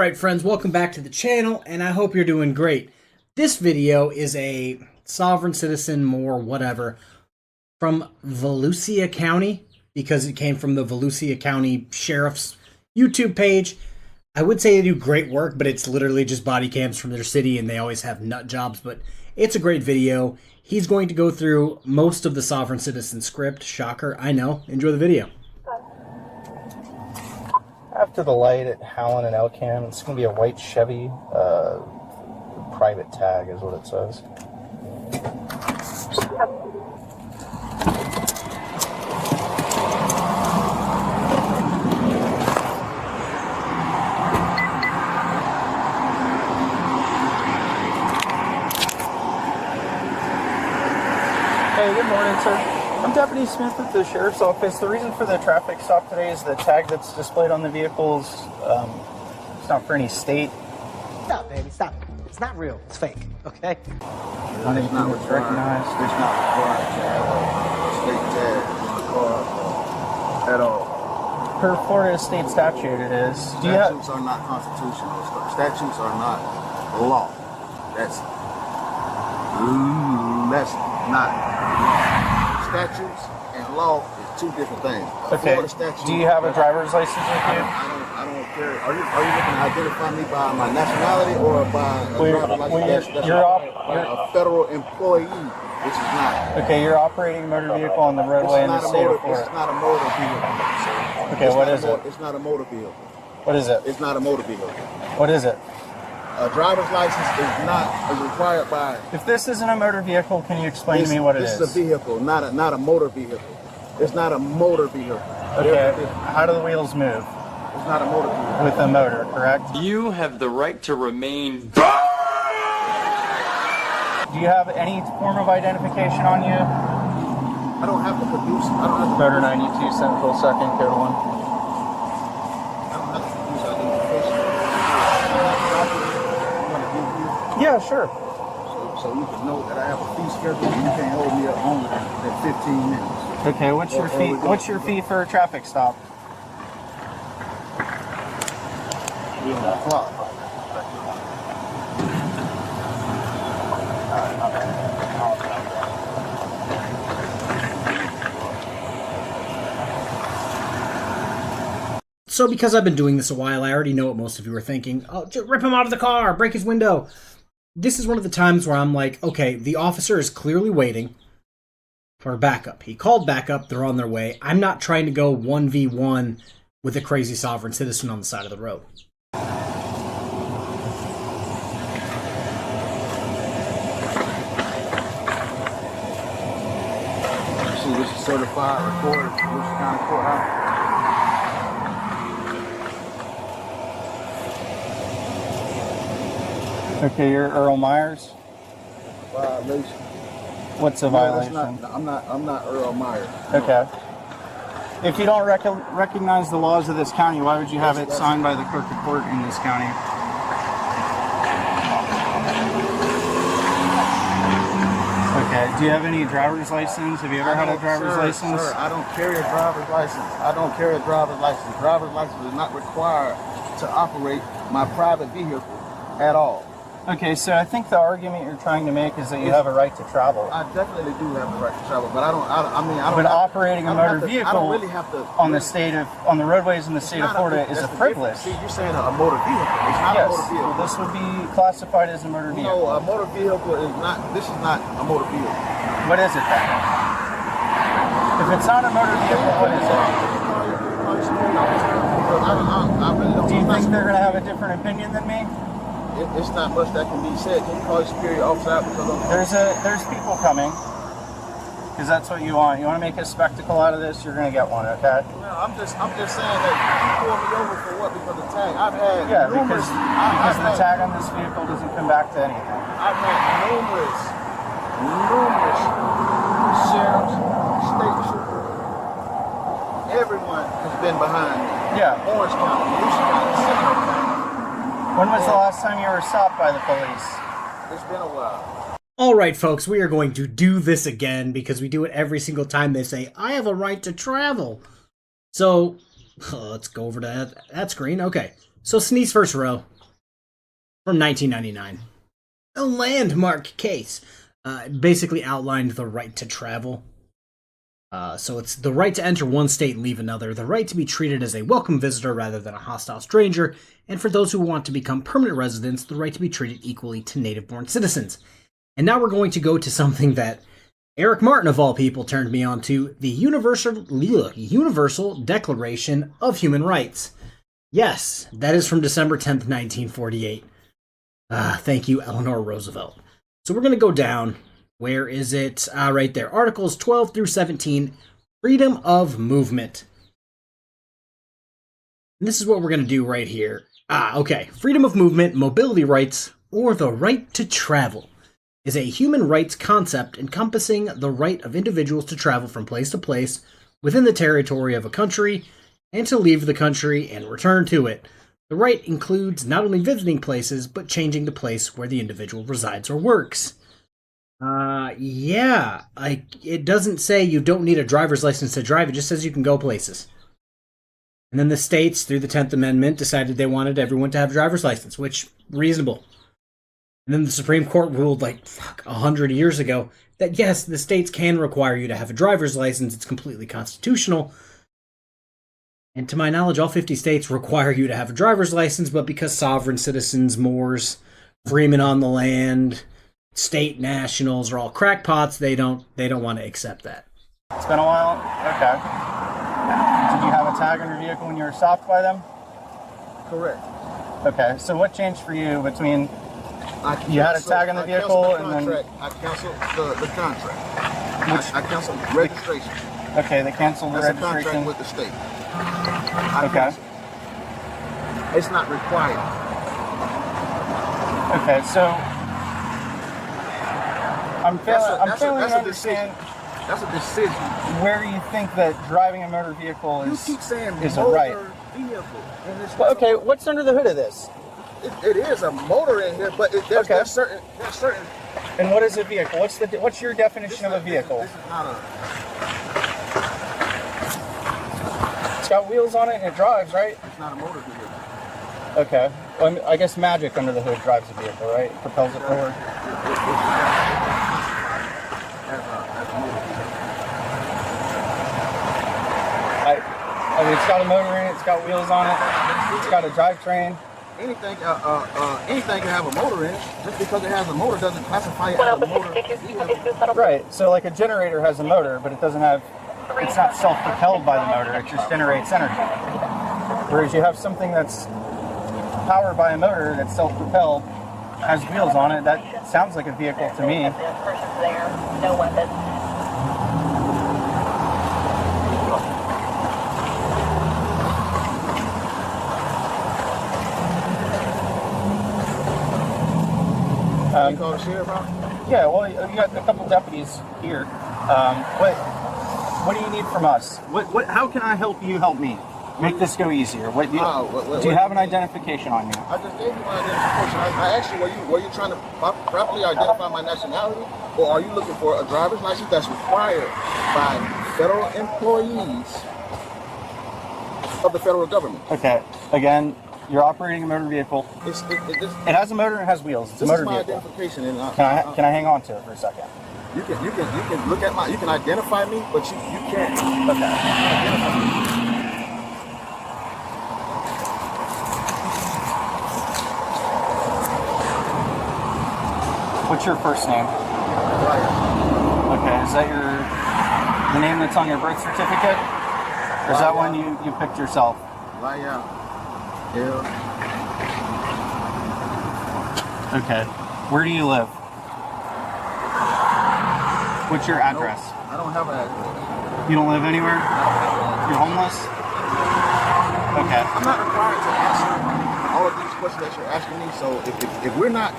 Alright friends, welcome back to the channel, and I hope you're doing great. This video is a sovereign citizen, more whatever, from Volusia County, because it came from the Volusia County Sheriff's YouTube page. I would say they do great work, but it's literally just body cams from their city, and they always have nut jobs, but it's a great video. He's going to go through most of the sovereign citizen script. Shocker, I know. Enjoy the video. After the light at Howland and Elkham, it's going to be a white Chevy, private tag is what it says. Hey, good morning, sir. I'm Deputy Smith with the Sheriff's Office. The reason for the traffic stop today is the tag that's displayed on the vehicles. It's not for any state. Stop, baby, stop. It's not real. It's fake, okay? Not anything that's recognized. It's not required to have a state tag on the car at all. Per Florida state statute, it is. Statutes are not constitutional. Statutes are not law. That's not. Statutes and law is two different things. Okay. Do you have a driver's license with you? I don't care. Are you looking to identify me by my nationality or by a driver's license? You're a federal employee, which is not. Okay, you're operating a motor vehicle on the roadway in the state of Florida. It's not a motor vehicle. Okay, what is it? It's not a motor vehicle. What is it? It's not a motor vehicle. What is it? A driver's license is required by. If this isn't a motor vehicle, can you explain to me what it is? This is a vehicle, not a motor vehicle. It's not a motor vehicle. Okay. How do the wheels move? It's not a motor vehicle. With a motor, correct? You have the right to remain. Do you have any form of identification on you? I don't have to produce. I don't have to. Motor 92 Central, second, code 1. I don't have to produce identification. Yeah, sure. So you can know that I have a fee schedule and you can't hold me up longer than 15 minutes. Okay, what's your fee? What's your fee for a traffic stop? You're on the clock. So because I've been doing this a while, I already know what most of you are thinking. Oh, just rip him out of the car, break his window. This is one of the times where I'm like, okay, the officer is clearly waiting for backup. He called backup, they're on their way. I'm not trying to go 1v1 with a crazy sovereign citizen on the side of the road. See, this is certified recorded from Volusia County Courthouse. Okay, you're Earl Myers. Violation. What's a violation? I'm not Earl Myers. Okay. If you don't recognize the laws of this county, why would you have it signed by the clerk of court in this county? Okay. Do you have any driver's license? Have you ever had a driver's license? Sir, I don't carry a driver's license. I don't carry a driver's license. Driver's license is not required to operate my private vehicle at all. Okay, so I think the argument you're trying to make is that you have a right to travel. I definitely do have the right to travel, but I don't. But operating a motor vehicle I don't really have to on the roadways in the state of Florida is a privilege. See, you're saying a motor vehicle. It's not a motor vehicle. Well, this would be classified as a motor vehicle. No, a motor vehicle is not. This is not a motor vehicle. What is it then? If it's not a motor vehicle, what is it? Do you think they're going to have a different opinion than me? It's not much that can be said. Can you call your superior officer out because there's people coming, because that's what you want. You want to make a spectacle out of this, you're going to get one, okay? No, I'm just saying that you pulled me over for what? Because the tag. I've had because the tag on this vehicle doesn't come back to anything. I've had numerous sheriffs, state troopers. Everyone has been behind me. Yeah. Orange County, Volusia County, Central County. When was the last time you were stopped by the police? It's been a while. Alright folks, we are going to do this again because we do it every single time they say, I have a right to travel. So, let's go over to that screen. Okay, so sneeze first row. from 1999. A landmark case. Basically outlined the right to travel. So it's the right to enter one state and leave another, the right to be treated as a welcome visitor rather than a hostile stranger, and for those who want to become permanent residents, the right to be treated equally to native-born citizens. And now we're going to go to something that Eric Martin, of all people, turned me on to, the Universal Declaration of Human Rights. Yes, that is from December 10th, 1948. Thank you, Eleanor Roosevelt. So we're going to go down. Where is it? Right there. Articles 12 through 17, freedom of movement. And this is what we're going to do right here. Okay. Freedom of movement, mobility rights, or the right to travel is a human rights concept encompassing the right of individuals to travel from place to place within the territory of a country and to leave the country and return to it. The right includes not only visiting places, but changing the place where the individual resides or works. It doesn't say you don't need a driver's license to drive, it just says you can go places. And then the states, through the 10th Amendment, decided they wanted everyone to have a driver's license, which, reasonable. And then the Supreme Court ruled, 100 years ago, that yes, the states can require you to have a driver's license, it's completely constitutional. And to my knowledge, all 50 states require you to have a driver's license, but because sovereign citizens, Moors, freemen on the land, state nationals are all crackpots, they don't want to accept that. It's been a while? Okay. Did you have a tag on your vehicle when you were stopped by them? Correct. Okay, so what changed for you between you had a tag on the vehicle and then... I canceled the contract. I canceled registration. Okay, they canceled the That's registration. a contract with the state. Okay. It's not required. Okay, so I'm failing to understand That's a decision. where you think that driving a motor vehicle You is keep saying a motor right. vehicle. And it's Well, okay, what's under the hood of this? it is a motor in here, but there's certain. And what is a vehicle? What's your definition of a vehicle? This is not a. It's got wheels on it and it drives, right? It's not a motor vehicle. Okay. Well, I guess magic under the hood drives a vehicle, right? It propels it forward. I mean, it's got a motor in it. It's got wheels on it. It's got a drivetrain. Anything can have a motor in it. Just because it has a motor doesn't classify it as a motor vehicle. Right. So, like a generator has a motor, but it doesn't have. It's not self-propelled by the motor. It just generates energy. Whereas you have something that's powered by a motor that's self-propelled, has wheels on it. That sounds like a vehicle to me. No weapons. You call the sheriff out? Yeah, well, you got a couple deputies here. What do you need from us? How can I help you help me? Make this go easier. Do you have an identification on you? I just gave you my identification. I asked you, were you trying to properly identify my nationality, or are you looking for a driver's license that's required by federal employees of the federal government? Okay. Again, you're operating a motor vehicle. It has a motor and it has wheels. It's a This motor is my vehicle. identification, and Can I hang on to it for a second? You can look at you can identify me, but you can't. Okay. Identify me. What's your first name? Right. Okay. Is that the name that's on your birth certificate? Or is that one you picked yourself? Right out. Yeah. Okay. Where do you live? What's your address? I don't have an address. You don't live anywhere? You're homeless? Okay. I'm not required to answer all of these questions that you're asking me. So if we're not,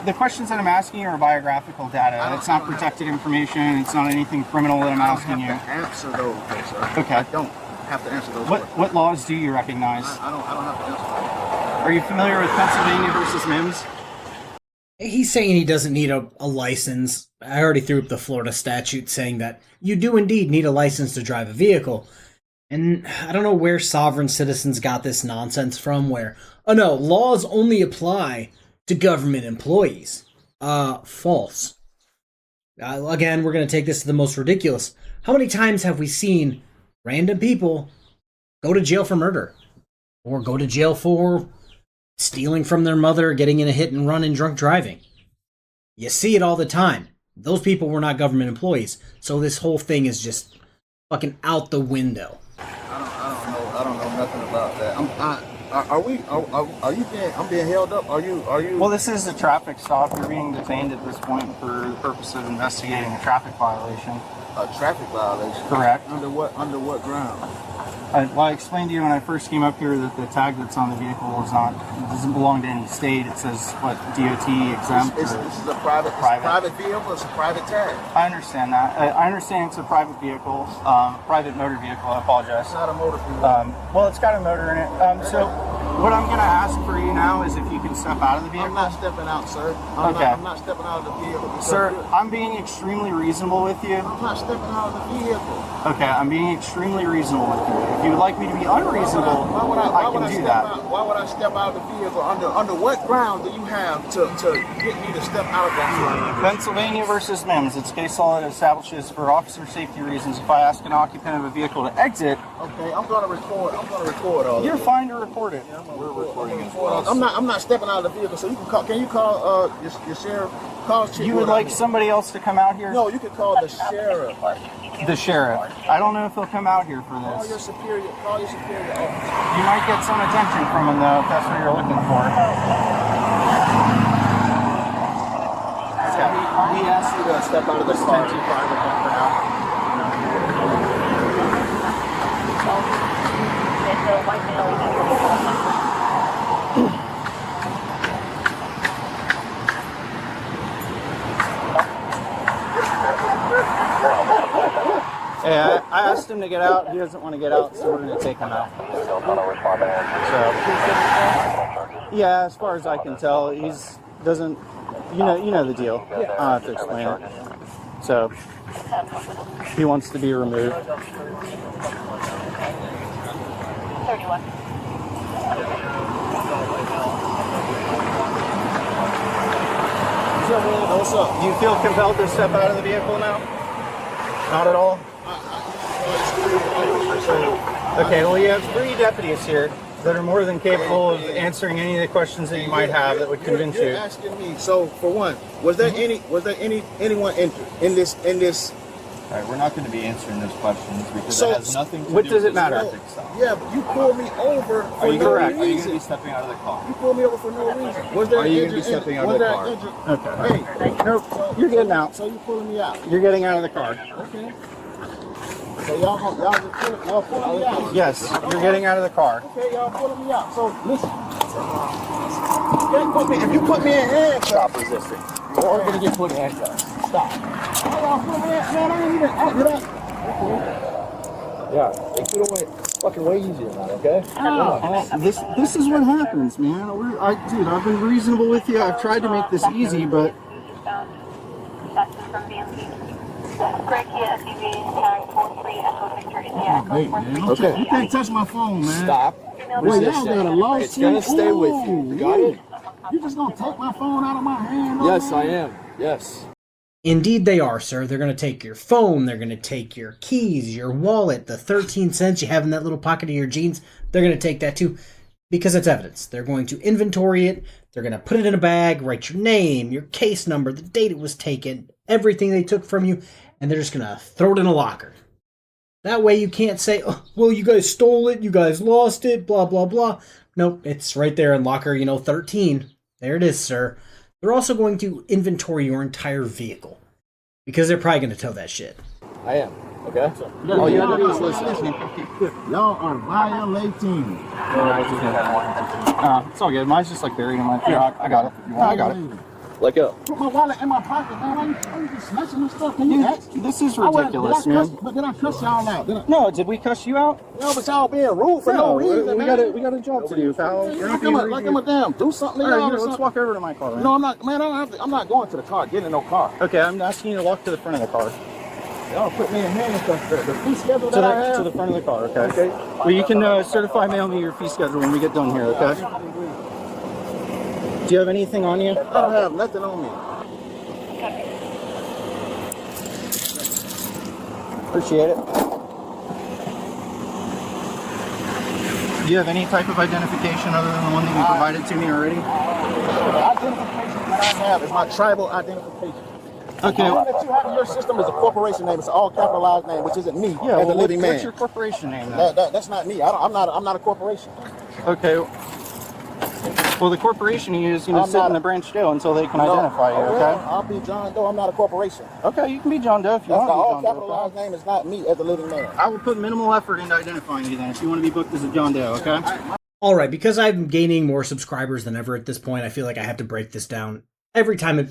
The questions that I'm asking you are biographical data. It's not protected information. It's not anything criminal that I'm I don't asking you. have to answer those, sir. Okay. I don't have to answer those questions. What laws do you recognize? I don't have to answer those. Are you familiar with Pennsylvania versus Mims? He's saying he doesn't need a license. I already threw up the Florida statute saying that you do indeed need a license to drive a vehicle. And I don't know where sovereign citizens got this nonsense from where, oh no, laws only apply to government employees. False. Again, we're going to take this to the most ridiculous. How many times have we seen random people go to jail for murder? Or go to jail for stealing from their mother, getting in a hit and run and drunk driving? You see it all the time. Those people were not government employees. So this whole thing is just fucking out the window. I don't know nothing about that. I'm being held up. Are you? Well, this is a traffic stop. You're being detained at this point for the purpose of investigating a traffic violation. A traffic violation? Correct. Under what ground? Well, I explained to you when I first came up here that the tag that's on the vehicle doesn't belong to any state. It says what, DOT exempt. This is a private vehicle. It's a private tag. I understand that. I understand it's a private vehicle, private motor vehicle. I apologize. It's not a motor vehicle. Well, it's got a motor in it. So what I'm going to ask for you now is if you can step out of the vehicle. I'm not stepping out, sir. I'm not stepping out of the vehicle. Sir, I'm being extremely reasonable with you. I'm not stepping out of the vehicle. Okay, I'm being extremely reasonable with you. If you would like me to be unreasonable, I can do that. Why would I step out of the vehicle? Under what ground do you have to get me to step out of that vehicle? Pennsylvania versus Mims. It's case law that establishes for officer safety reasons, if I ask an occupant of a vehicle to exit. Okay, I'm going to record all You're of fine to record it. We're recording as well. I'm not stepping out of the vehicle, so you can call. Can you call your sheriff? Call chief. You would like somebody else to come out here? No, you can call the sheriff. The sheriff. I don't know if he'll come out here for Call this. your superior officer. You might get some attention from him though, if that's what you're looking for. He asked you to step out of the car. Yeah, I asked him to get out. He doesn't want to get out, so we're going to take him out. So, yeah, as far as I can tell, he's doesn't. You know the deal. I don't have to explain it. So, he wants to be removed. 31. What's up? Do you feel compelled to step out of the vehicle now? Not at all? Okay, well, you have 3 deputies here that are more than capable of answering any of the questions that you might have that would convince you. You're asking me. So, for one, was there anyone in this? All right, we're not going to be answering those questions because So, it has nothing to what do does with it matter? this traffic stop. Yeah, but you pulled me over for Are you no correct? Are you going to reason. be stepping out of the car? You pulled me over for no reason. Was there Are you gonna be injured- stepping out was of the there car? injured- Okay. Hey, Nope, you're getting out. So you pulling me out? You're getting out of the car. Okay. So y'all pulling me out? Yes, you're getting out of the car. Okay, y'all pulling me out. So listen. If you put me in handcuffs, stop resisting. Or I'm gonna get put in handcuffs. Stop. Y'all put me in. Man, I ain't even acted up. Yeah, take it away. Fucking way easier, man, okay? This is what happens, man. Dude, I've been reasonable with you. I've tried to make this easy, but Greg Kia SUV, tag 43 Echo Victor India. Wait, man. Okay. You can't touch my phone, man. Stop. Well, y'all got a lawsuit. It's gonna stay with you. You got it? You just gonna take my phone out of my hand? Yes, I am. Yes. Indeed they are, sir. They're going to take your phone, they're going to take your keys, your wallet, the 13 cents you have in that little pocket of your jeans. They're going to take that too because it's evidence. They're going to inventory it, they're going to put it in a bag, write your name, your case number, the date it was taken, everything they took from you, and they're just going to throw it in a locker. That way you can't say, oh, well, you guys stole it, you guys lost it, blah, blah, blah. Nope, it's right there in locker, 13. There it is, sir. They're also going to inventory your entire vehicle because they're probably going to tow that shit. I am. Okay? All you have to do is listen. Y'all are violating. it's all good. Mine's just like buried in my. Yeah, I got it. I got it. Let go. Put my wallet in my pocket, man. Why you just snatching my stuff? Can you ask? This is ridiculous, man. But did I cuss y'all out? No, did we cuss you out? No, but y'all being rude for no reason, we man. got a job to do, pal. You're not being Like I'm a damn do something to All right, y'all here, or let's something. walk over to my car. Man. No, I'm not, man. I'm not going to the car. Get in no car. Okay, I'm asking you to walk to the front of the car. Y'all put me in handcuffs. The fee schedule To that I have. to the front of the car, okay? Okay. Well, you can certify mail me your fee schedule when we get done here, okay? Do you have anything on you? I don't have nothing on me. Appreciate it. Do you have any type of identification other than the one that you provided to me already? The identification that I have is my tribal identification. Okay. The one that you have in your system is a corporation name. It's an all capitalized name, which isn't me Yeah, as well, a living man. what's your corporation name then? That's not me. I'm not a corporation. Okay. Well, the corporation you use, I'm sit not in the a- branch jail until they can identify you, okay? I'll be John Doe. I'm not a corporation. Okay, you can be John Doe if you That's the all want to be John Doe. capitalized name. Is not me as a living man. I will put minimal effort into identifying you then if you want to be booked as a John Doe, okay? All right, because I'm gaining more subscribers than ever at this point, I feel like I have to break this down every time it,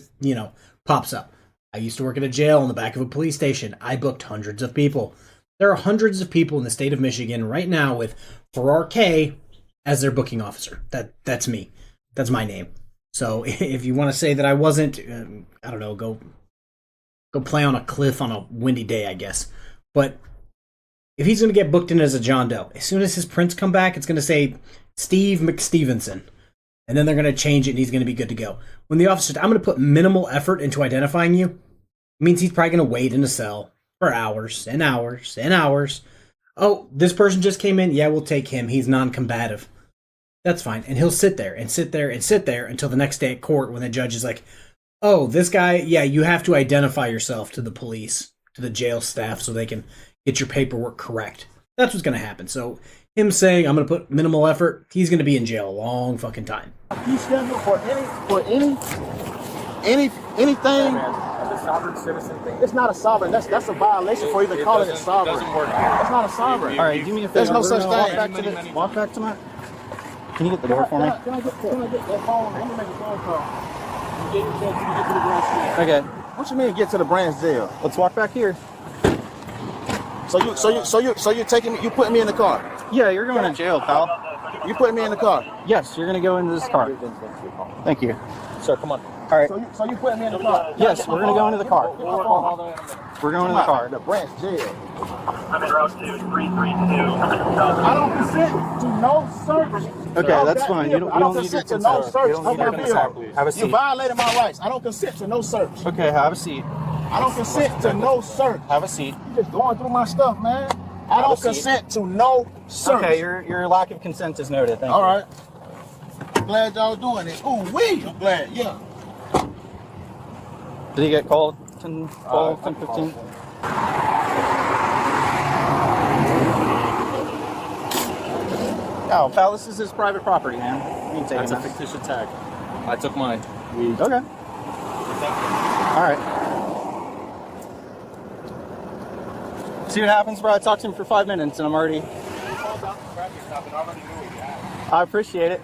pops up. I used to work at a jail in the back of a police station. I booked hundreds of people. There are hundreds of people in the state of Michigan right now with KFARR K as their booking officer. That's me. That's my name. So if you want to say that I wasn't, I don't know, go play on a cliff on a windy day, I guess. But if he's going to get booked in as a John Doe, as soon as his prints come back, it's going to say Steve McStevenson. And then they're going to change it and he's going to be good to go. When the officer said, I'm going to put minimal effort into identifying you, it means he's probably going to wait in a cell for hours and hours and hours. Oh, this person just came in. Yeah, we'll take him. He's non-combative. That's fine. And he'll sit there and sit there and sit there until the next day at court when the judge is like, oh, this guy, yeah, you have to identify yourself to the police, to the jail staff so they can get your paperwork correct. That's what's going to happen. So him saying, I'm going to put minimal effort, he's going to be in jail a long fucking time. Fee schedule for anything. The sovereign citizen thing. It's not a sovereign. That's a violation for even calling it sovereign. Doesn't work. It's not a sovereign. All right, do me a favor. There's no We're such gonna thing. Walk back to my... Can you get the door for me? Can I get that phone? Let me make a phone call. You get to the branch jail. Okay, What you mean get to the branch jail? let's walk back here. So you're taking me? You putting me in the car? Yeah, you're going to jail, pal. You putting me in the car? Yes, you're going to go into this car. Thank you. Sir, come on. All right. So you putting me in the car? Yes, we're going to go into the car. Get my phone. We're going in the car. The branch jail. I'm in route 2332. I don't consent to no search. Okay, that's fine. You don't need your consent to no consent. search You don't of need your my consent. vehicle. Have a You seat. violated my rights. I don't consent to no search. Okay, have a seat. I don't consent to no search. Have a seat. You just going through my stuff, man. I Have a don't seat. consent to no search. Okay, your lack of consent is noted. Thank All you. right. Glad y'all doing it. Ooh, wee. I'm glad. Yeah. Did he get called 10, 12, 10, 15? Oh, pal, this is his private property, man. You ain't taking That's a this. fictitious tag. I took mine. Okay. All right. See what happens, bro. I talked to him for 5 minutes and I'm already... I appreciate it.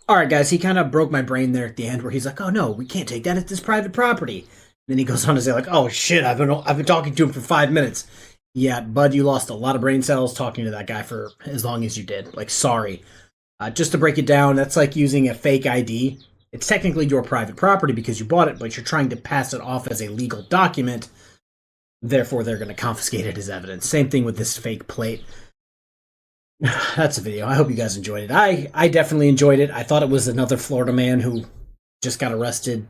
All right, guys, he kind of broke my brain there at the end where he's like, oh, no, we can't take that. It's his private property. And then he goes on to say, like, oh, shit, I've been talking to him for 5 minutes. Yeah, bud, you lost a lot of brain cells talking to that guy for as long as you did. Like, sorry. Just to break it down, that's like using a fake ID. It's technically your private property because you bought it, but you're trying to pass it off as a legal document. Therefore, they're going to confiscate it as evidence. Same thing with this fake plate. That's the video. I hope you guys enjoyed it. I definitely enjoyed it. I thought it was another Florida man who just got arrested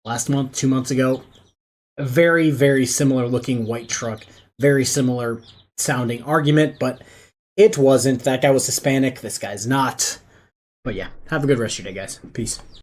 last month, 2 months ago. A very, very similar looking white truck. Very similar sounding argument, but it wasn't. That guy was Hispanic. This guy's not. But yeah, have a good rest of your day, guys. Peace.